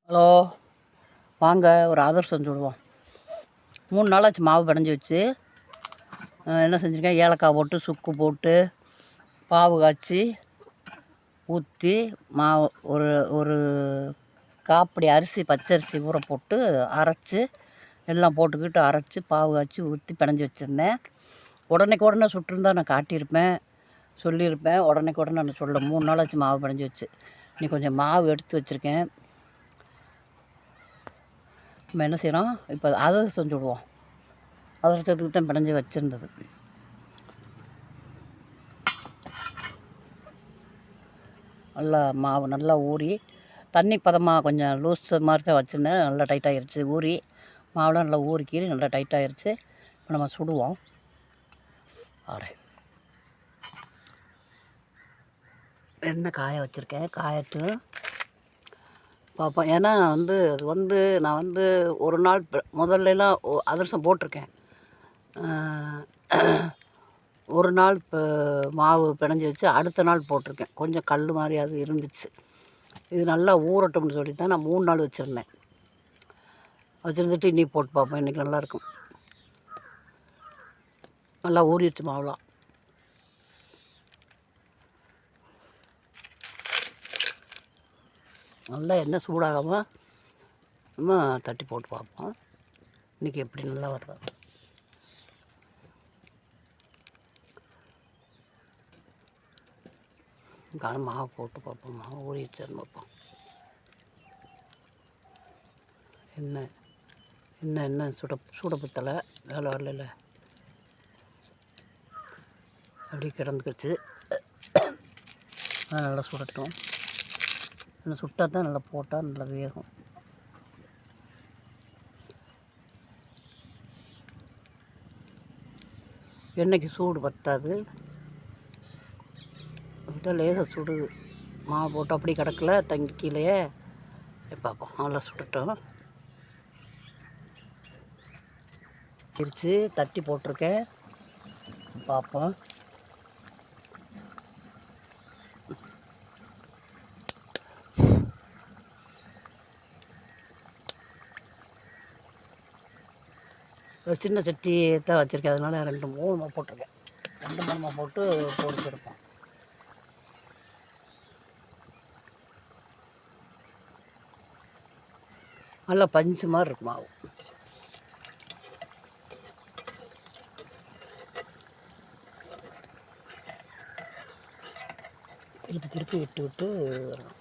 Hello, வாங்க ஒரு அதிரசம் சுடுவோம். 3 நாளாச்சு மாவு பிணைஞ்சி வச்சு. என்ன செஞ்சுருக்கேன், ஏலக்காய் போட்டு சுக்கு போட்டு பாவு காய்ச்சி ஊற்றி மாவு ஒரு ஒரு காப்படி அரிசி பச்சரிசி ஊற போட்டு அரைச்சி எல்லாம் போட்டுக்கிட்டு அரைச்சி பாவு காய்ச்சி ஊற்றி பிணைஞ்சி வச்சுருந்தேன். உடனே சுட்டிருந்தா நான் காட்டியிருப்பேன், சொல்லியிருப்பேன். உடனே நான் சொல்ல 3 நாளாச்சு மாவு பிணைஞ்சி வச்சு. இன்னைக்கு கொஞ்சம் மாவு எடுத்து வச்சுருக்கேன். நம்ம என்ன செய்கிறோம், இப்போ அதிரசம் சுடுவோம். அதிரசத்துக்கு தான் பிணைஞ்சி வச்சுருந்தது. நல்லா மாவு நல்லா ஊறி தண்ணி பதமாக கொஞ்சம் லூஸ் மாதிரி தான் வச்சுருந்தேன். நல்லா டைட்டாகிருச்சு ஊறி. மாவுலாம் நல்லா ஊறிக்கீறி நல்லா டைட்டாகிருச்சு. இப்போ நம்ம சுடுவோம். வரேன், எண்ணெய் காய வச்சுருக்கேன். காயட்டு பார்ப்போம். ஏன்னா அது நான் ஒரு நாள் முதல்லலாம் அதிரசம் போட்டிருக்கேன். ஒரு நாள் இப்போ மாவு பிணைஞ்சி வச்சு அடுத்த நாள் போட்டிருக்கேன். கொஞ்சம் கல் மாதிரி அது இருந்துச்சு. இது நல்லா ஊறட்டும்னு சொல்லி தான் நான் 3 நாள் வச்சுருந்தேன். வச்சுருந்துட்டு இன்னைக்கு போட்டு பார்ப்போம். இன்றைக்கி நல்லாயிருக்கும். நல்லா ஊறிடுச்சு மாவுலாம். நல்லா எண்ணெய் சூடாகாமல் நம்ம தட்டி போட்டு பார்ப்போம். இன்றைக்கி எப்படி நல்லா வருதா. மாவு போட்டு பார்ப்போம். மாவு ஊறிடுச்சான்னு பார்ப்போம். என்ன சுட பத்தலை, வேலை வரல, அப்படியே கிடந்துக்கிச்சு. நல்லா சுடட்டும். நல்லா சுட்டால் தான் நல்லா போட்டால் நல்லா வேகும். எண்ணெய்க்கு சூடு பத்தாது, லேசாக சுடுது. மாவு போட்டு அப்படி கிடக்கல, தங்கி கீழே பார்ப்போம். நல்லா சுடட்டும். பிரித்து தட்டி போட்டிருக்கேன், பார்ப்போம். ஒரு சின்ன சட்டி தான் வச்சுருக்கேன், அதனால 2-3 போட்டிருக்கேன். 2-3 போட்டு பொரிச்செடுப்போம். நல்லா பஞ்சு மாதிரி இருக்கும் மாவு. திருப்பி விட்டு வரணும்.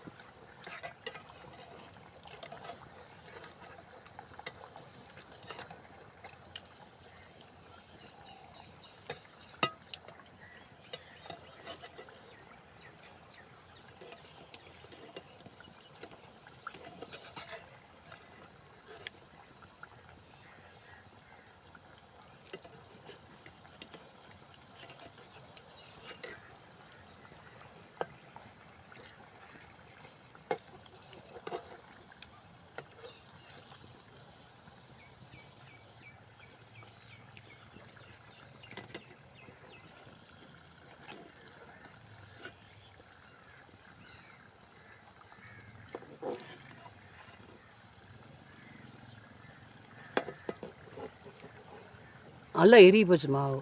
நல்லா எரிய போச்சு மாவு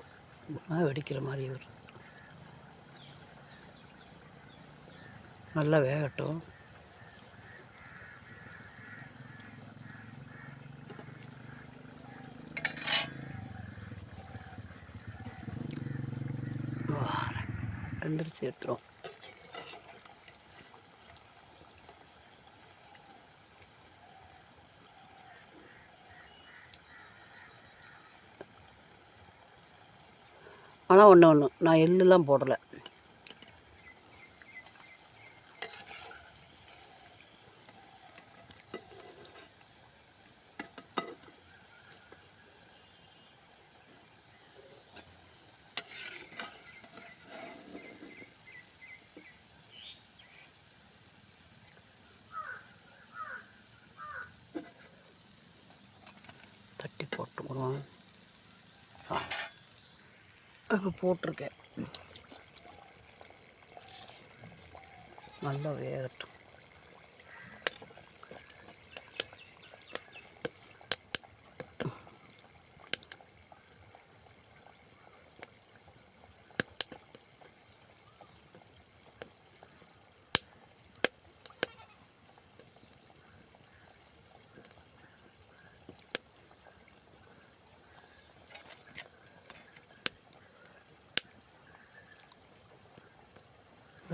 வெடிக்கிற மாதிரி வரும். நல்லா வேகட்டும். எந்திரிச்சு எடுத்துரும். ஆனால் ஒன்று நான் எள்ளுலாம் போடலை. தட்டி போட்டுக்கணும். இப்போ போட்டிருக்கேன். நல்லா வேகட்டும்.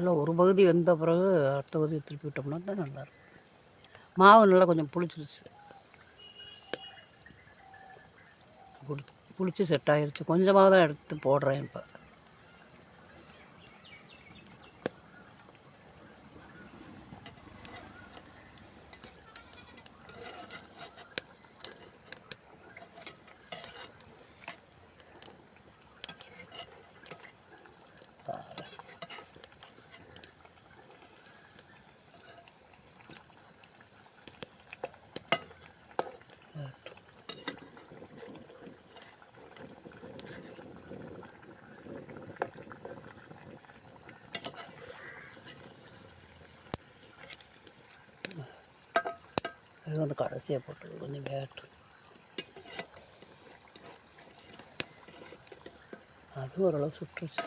நல்லா ஒரு பகுதி வெந்த பிறகு அடுத்த பகுதி திருப்பி விட்டோம்னா தான் நல்லாயிருக்கும். மாவு நல்லா கொஞ்சம் புளிச்சிருச்சு, புளிச்சு செட் ஆகிருச்சு. கொஞ்சமாக தான் எடுத்து போடுறேன் இப்போ. இது வந்து கடைசியாக போட்டு கொஞ்சம் வேட்டு, அது ஓரளவு சுட்டுருச்சு.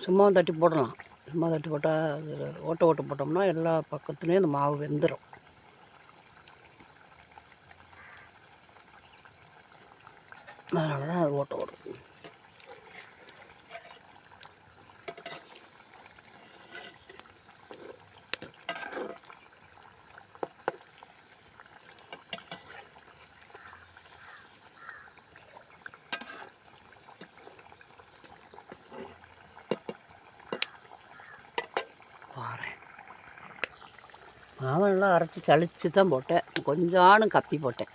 சும்மா தட்டி போடலாம். சும்மா தட்டி போட்டால் அது ஓட்டை போட்டோம்னா எல்லா பக்கத்துலேயும் அந்த மாவு வெந்துடும். அதனால தான் அது ஓட்டை ஓடும். மாவை நல்லா அரைச்சி சளிச்சு தான் போட்டேன். கொஞ்சம் கப்பி போட்டேன்,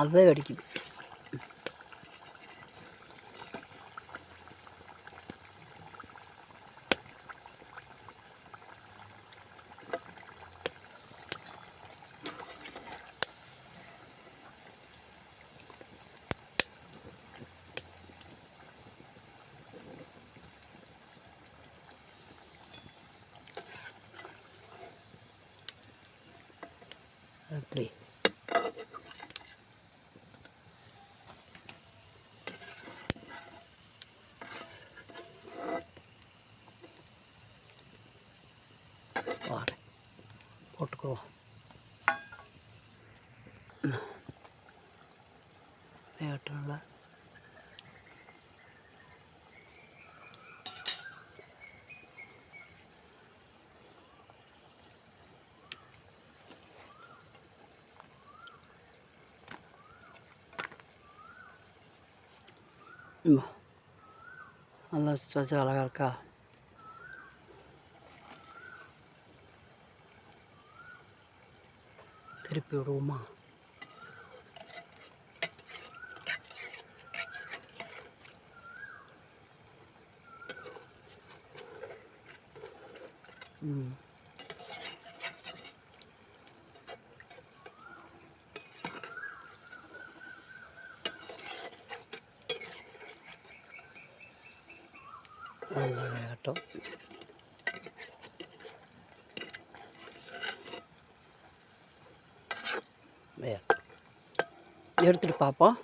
அதுவே வெடிக்குது. அப்படி போட்டுக்குவோம். வேகட்டும்ல. நல்லா வச்சு அழகாக இருக்கா? திருப்பி விடுவோமா? வேகட்டும். எடுத்துகிட்டு பார்ப்போம்.